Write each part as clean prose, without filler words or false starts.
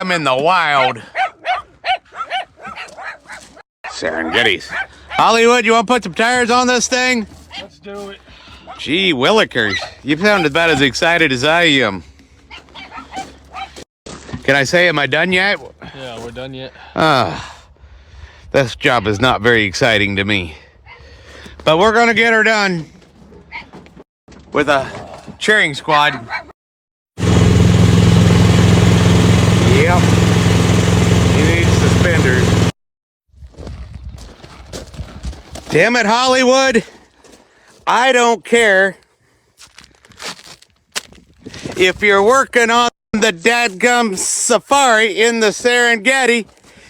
I'm in the wild. Serengetis. Hollywood, you want to put some tires on this thing? Let's do it. Gee willikers, you sound about as excited as I am. Can I say, am I done yet? Yeah, we're done yet. This job is not very exciting to me. But we're gonna get her done with a cheering squad. Yep. He needs suspenders. Damn it, Hollywood. I don't care if you're working on the dadgum safari in the Serengeti,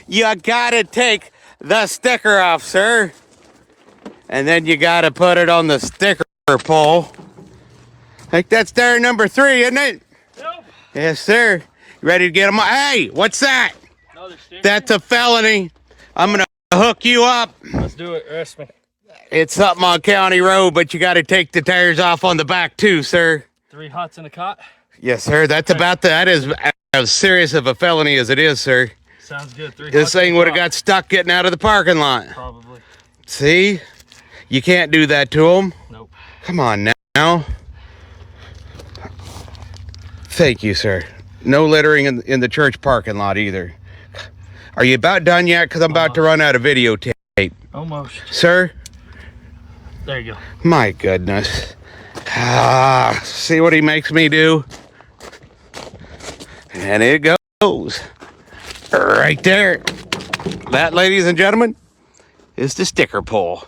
you gotta take the sticker off, sir. And then you gotta put it on the sticker pole. I think that's tire number 3, isn't it? Yep. Yes, sir. You ready to get them? Hey, what's that? Another sticker? That's a felony. I'm gonna hook you up. Let's do it. Arrest me. It's something on County Road, but you gotta take the tires off on the back too, sir. 3 hots in a cot? Yes, sir. That's about that is as serious of a felony as it is, sir. Sounds good. 3 This hots in thing a would have cot. got stuck getting out of the parking lot. Probably. See? You can't do that to him. Nope. Come on now. Thank you, sir. No littering in the church parking lot either. Are you about done yet? Because I'm about to run out of videotape. Almost. Sir? There you go. My goodness. See what he makes me do? And it goes. Right there. That, ladies and gentlemen, is the sticker pole.